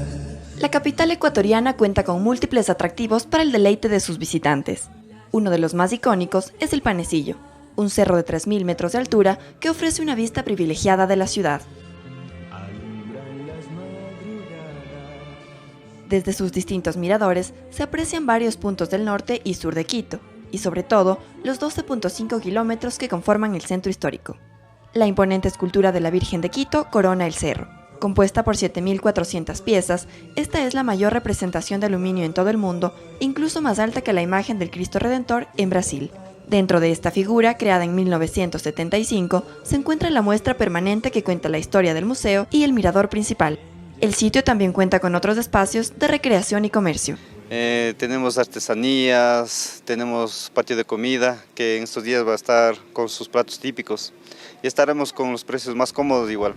La capital ecuatoriana cuenta con múltiples atractivos para el deleite de sus visitantes. Uno de los más icónicos es el Panecillo, un cerro de 3.000 metros de altura que ofrece una vista privilegiada de la ciudad. Desde sus distintos miradores se aprecian varios puntos del norte y sur de Quito, y sobre todo los 12.5 kilómetros que conforman el centro histórico. La imponente escultura de la Virgen de Quito corona el cerro. Compuesta por 7.400 piezas, esta es la mayor representación de aluminio en todo el mundo, incluso más alta que la imagen del Cristo Redentor en Brasil. Dentro de esta figura, creada en 1975, se encuentra la muestra permanente que cuenta la historia del museo y el mirador principal. El sitio también cuenta con otros espacios de recreación y comercio. Tenemos artesanías, tenemos patio de comida que en estos días va a estar con sus platos típicos y estaremos con los precios más cómodos igual.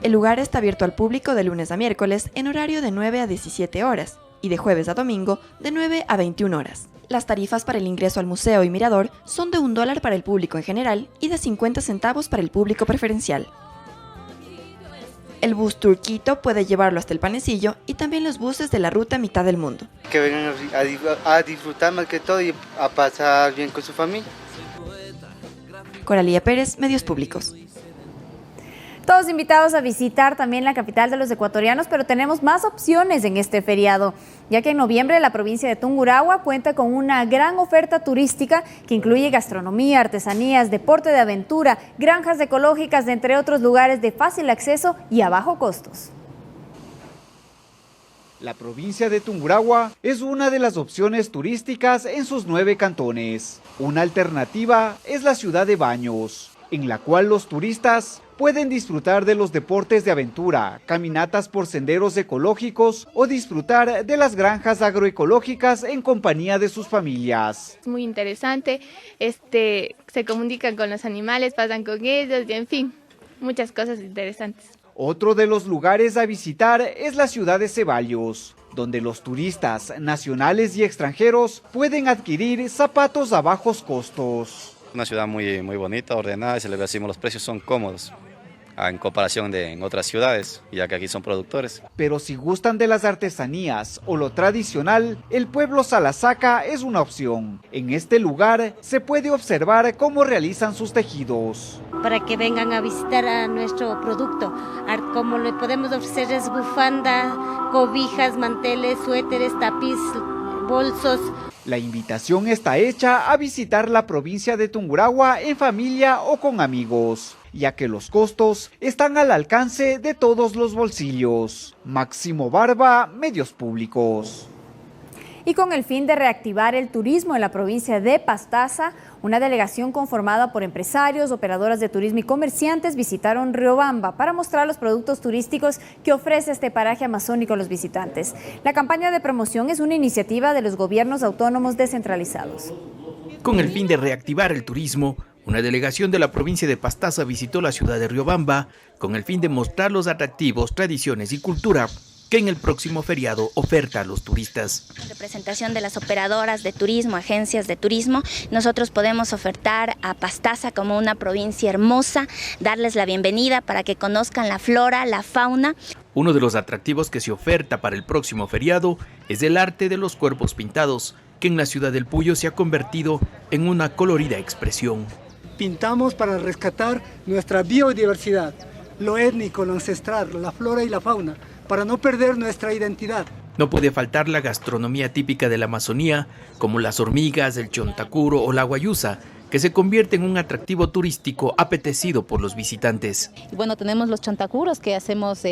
El lugar está abierto al público de lunes a miércoles en horario de 9 a 17 horas y de jueves a domingo de 9 a 21 horas. Las tarifas para el ingreso al museo y mirador son de $1 para el público en general y de 50 centavos para el público preferencial. El bus Tour Quito puede llevarlo hasta el Panecillo y también los buses de la ruta Mitad del Mundo. Que vengan a disfrutar más que todo y a pasar bien con su familia. Coralía Pérez, Medios Públicos. Todos invitados a visitar también la capital de los ecuatorianos, pero tenemos más opciones en este feriado, ya que en noviembre la provincia de Tungurahua cuenta con una gran oferta turística que incluye gastronomía, artesanías, deporte de aventura, granjas ecológicas, entre otros lugares de fácil acceso y a bajo costos. La provincia de Tungurahua es una de las opciones turísticas en sus 9 cantones. Una alternativa es la ciudad de Baños, en la cual los turistas pueden disfrutar de los deportes de aventura, caminatas por senderos ecológicos o disfrutar de las granjas agroecológicas en compañía de sus familias. Es muy interesante, se comunican con los animales, pasan con ellos y en fin, muchas cosas interesantes. Otro de los lugares a visitar es la ciudad de Ceballos, donde los turistas nacionales y extranjeros pueden adquirir zapatos a bajos costos. Una ciudad muy bonita, ordenada, y se le decimos los precios son cómodos en comparación en otras ciudades, ya que aquí son productores. Pero si gustan de las artesanías o lo tradicional, el pueblo Salasaca es una opción. En este lugar se puede observar cómo realizan sus tejidos. Para que vengan a visitar a nuestro producto, como le podemos ofrecer es bufanda, cobijas, manteles, suéteres, tapiz, bolsos. La invitación está hecha a visitar la provincia de Tungurahua en familia o con amigos, ya que los costos están al alcance de todos los bolsillos. Máximo Barba, Medios Públicos. Y con el fin de reactivar el turismo en la provincia de Pastaza, una delegación conformada por empresarios, operadoras de turismo y comerciantes visitaron Riobamba para mostrar los productos turísticos que ofrece este paraje amazónico a los visitantes. La campaña de promoción es una iniciativa de los gobiernos autónomos descentralizados. Con el fin de reactivar el turismo, una delegación de la provincia de Pastaza visitó la ciudad de Riobamba con el fin de mostrar los atractivos, tradiciones y cultura que en el próximo feriado oferta a los turistas. En representación de las operadoras de turismo, agencias de turismo, nosotros podemos ofertar a Pastaza como una provincia hermosa, darles la bienvenida para que conozcan la flora, la fauna. Uno de los atractivos que se oferta para el próximo feriado es el arte de los cuerpos pintados, que en la ciudad del Puyo se ha convertido en una colorida expresión. Pintamos para rescatar nuestra biodiversidad, lo étnico, lo ancestral, la flora y la fauna, para no perder nuestra identidad. No puede faltar la gastronomía típica de la Amazonía, como las hormigas, el chontacuro o la guayusa, que se convierte en un atractivo turístico apetecido por los visitantes. Y bueno, tenemos los chontacuros que hacemos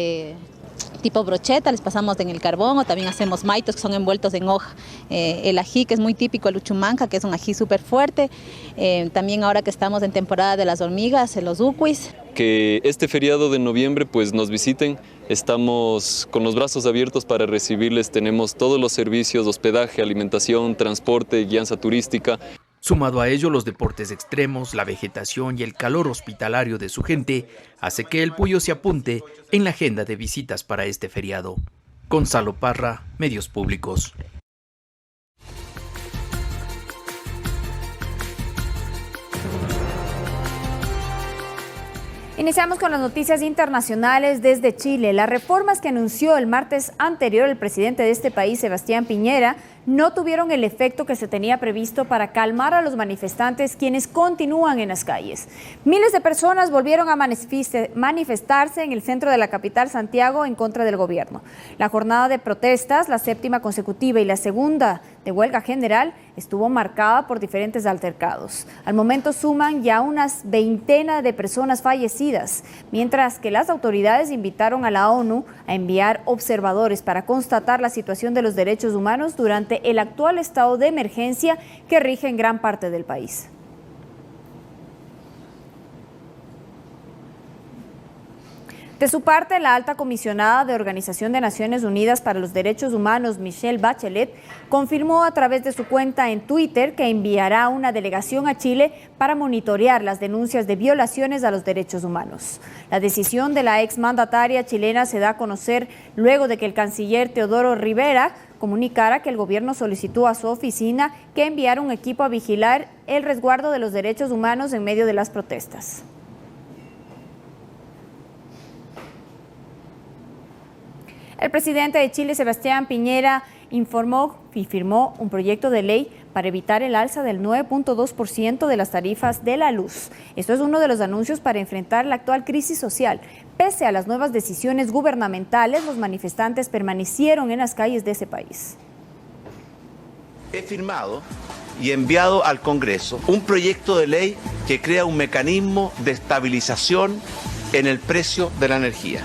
tipo brocheta, les pasamos en el carbón, o también hacemos maitos que son envueltos en hoja. El ají, que es muy típico, el uchumanca, que es un ají súper fuerte. También ahora que estamos en temporada de las hormigas, los ucuis. Que este feriado de noviembre pues nos visiten, estamos con los brazos abiertos para recibirles, tenemos todos los servicios, hospedaje, alimentación, transporte, guianza turística. Sumado a ello, los deportes extremos, la vegetación y el calor hospitalario de su gente hace que el Puyo se apunte en la agenda de visitas para este feriado. Gonzalo Parra, Medios Públicos. Iniciamos con las noticias internacionales desde Chile. Las reformas que anunció el martes anterior el presidente de este país, Sebastián Piñera, no tuvieron el efecto que se tenía previsto para calmar a los manifestantes, quienes continúan en las calles. Miles de personas volvieron a manifestarse en el centro de la capital, Santiago, en contra del gobierno. La jornada de protestas, la 7ª consecutiva y la segunda de huelga general, estuvo marcada por diferentes altercados. Al momento suman ya unas 20 de personas fallecidas, mientras que las autoridades invitaron a la ONU a enviar observadores para constatar la situación de los derechos humanos durante el actual estado de emergencia que rige en gran parte del país. De su parte, la alta comisionada de Organización de Naciones Unidas para los Derechos Humanos, Michelle Bachelet, confirmó a través de su cuenta en Twitter que enviará una delegación a Chile para monitorear las denuncias de violaciones a los derechos humanos. La decisión de la exmandataria chilena se da a conocer luego de que el canciller Teodoro Rivera comunicara que el gobierno solicitó a su oficina que enviara un equipo a vigilar el resguardo de los derechos humanos en medio de las protestas. El presidente de Chile, Sebastián Piñera, informó y firmó un proyecto de ley para evitar el alza del 9.2% de las tarifas de la luz. Esto es uno de los anuncios para enfrentar la actual crisis social. Pese a las nuevas decisiones gubernamentales, los manifestantes permanecieron en las calles de ese país. He firmado y enviado al Congreso un proyecto de ley que crea un mecanismo de estabilización en el precio de la energía.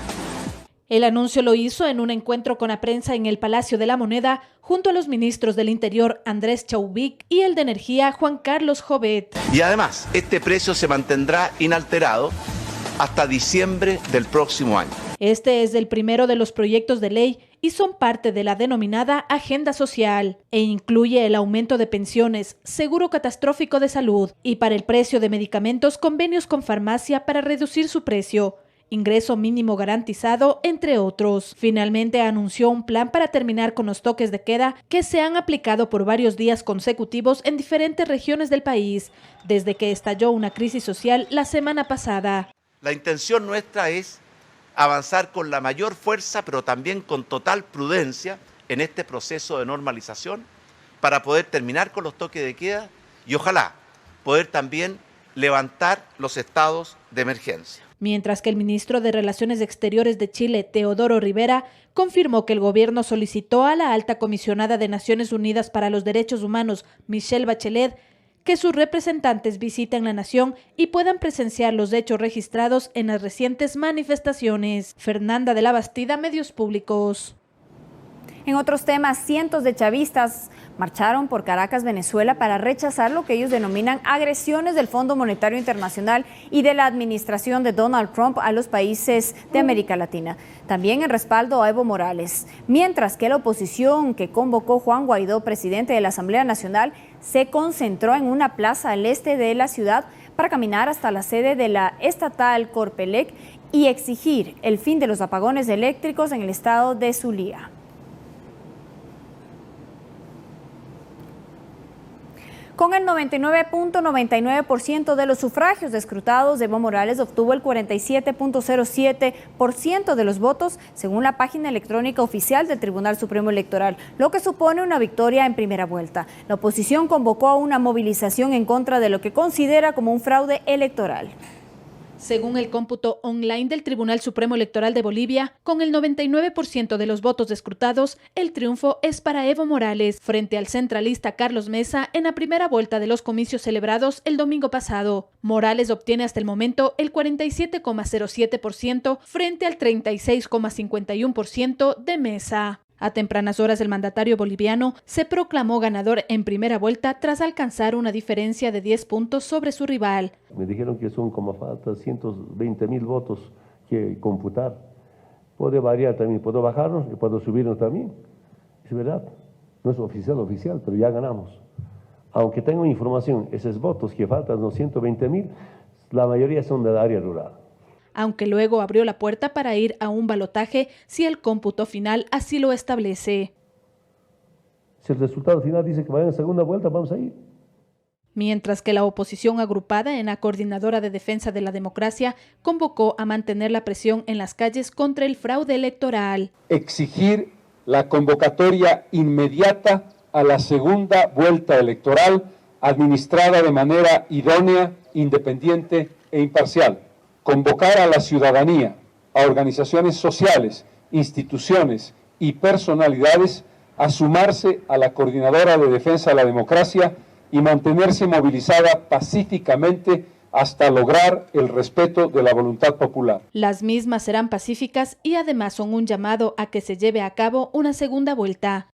El anuncio lo hizo en un encuentro con la prensa en el Palacio de la Moneda, junto a los ministros del Interior Andrés Chauvic y el de Energía Juan Carlos Jovet. Y además, este precio se mantendrá inalterado hasta diciembre del próximo año. Este es el primero de los proyectos de ley y son parte de la denominada Agenda Social e incluye el aumento de pensiones, seguro catastrófico de salud y para el precio de medicamentos, convenios con farmacia para reducir su precio, ingreso mínimo garantizado, entre otros. Finalmente anunció un plan para terminar con los toques de queda que se han aplicado por varios días consecutivos en diferentes regiones del país, desde que estalló una crisis social la semana pasada. La intención nuestra es avanzar con la mayor fuerza, pero también con total prudencia en este proceso de normalización para poder terminar con los toques de queda y ojalá poder también levantar los estados de emergencia. Mientras que el ministro de Relaciones Exteriores de Chile, Teodoro Rivera, confirmó que el gobierno solicitó a la alta comisionada de Naciones Unidas para los Derechos Humanos, Michelle Bachelet, que sus representantes visiten la nación y puedan presenciar los hechos registrados en las recientes manifestaciones. Fernanda de la Bastida, Medios Públicos. En otros temas, cientos de chavistas marcharon por Caracas, Venezuela, para rechazar lo que ellos denominan agresiones del Fondo Monetario Internacional y de la administración de Donald Trump a los países de América Latina. También en respaldo a Evo Morales. Mientras que la oposición que convocó Juan Guaidó, presidente de la Asamblea Nacional, se concentró en una plaza al este de la ciudad para caminar hasta la sede de la estatal Corpelec y exigir el fin de los apagones eléctricos en el estado de Zulia. Con el 99.99% de los sufragios escrutados, Evo Morales obtuvo el 47.07% de los votos, según la página electrónica oficial del Tribunal Supremo Electoral, lo que supone una victoria en primera vuelta. La oposición convocó a una movilización en contra de lo que considera como un fraude electoral. Según el cómputo online del Tribunal Supremo Electoral de Bolivia, con el 99% de los votos escrutados, el triunfo es para Evo Morales, frente al centralista Carlos Mesa en la primera vuelta de los comicios celebrados el domingo pasado. Morales obtiene hasta el momento el 47,07% frente al 36,51% de Mesa. A tempranas horas, el mandatario boliviano se proclamó ganador en primera vuelta tras alcanzar una diferencia de 10 puntos sobre su rival. Me dijeron que son como falta 120.000 votos que computar. Puede variar también, puedo bajarnos y puedo subirnos también. Es verdad, no es oficial, pero ya ganamos. Aunque tengo información, esos votos que faltan, los 120.000, la mayoría son del área rural. Aunque luego abrió la puerta para ir a un balotaje si el cómputo final así lo establece. Si el resultado final dice que vayan a segunda vuelta, vamos a ir. Mientras que la oposición agrupada en la Coordinadora de Defensa de la Democracia convocó a mantener la presión en las calles contra el fraude electoral. Exigir la convocatoria inmediata a la segunda vuelta electoral administrada de manera idónea, independiente e imparcial. Convocar a la ciudadanía, a organizaciones sociales, instituciones y personalidades a sumarse a la Coordinadora de Defensa de la Democracia y mantenerse movilizada pacíficamente hasta lograr el respeto de la voluntad popular. Las mismas serán pacíficas y además son un llamado a que se lleve a cabo una segunda vuelta.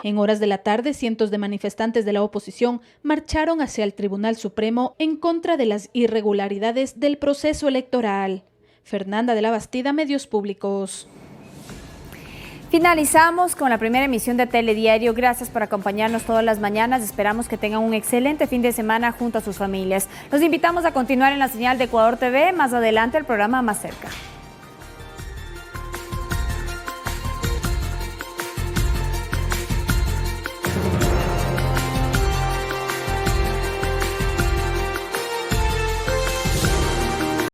En horas de la tarde, cientos de manifestantes de la oposición marcharon hacia el Tribunal Supremo en contra de las irregularidades del proceso electoral. Fernanda de la Bastida, Medios Públicos. Finalizamos con la primera emisión de Telediario. Gracias por acompañarnos todas las mañanas. Esperamos que tengan un excelente fin de semana junto a sus familias. Los invitamos a continuar en la señal de Ecuador TV. Más adelante el programa Más Cerca.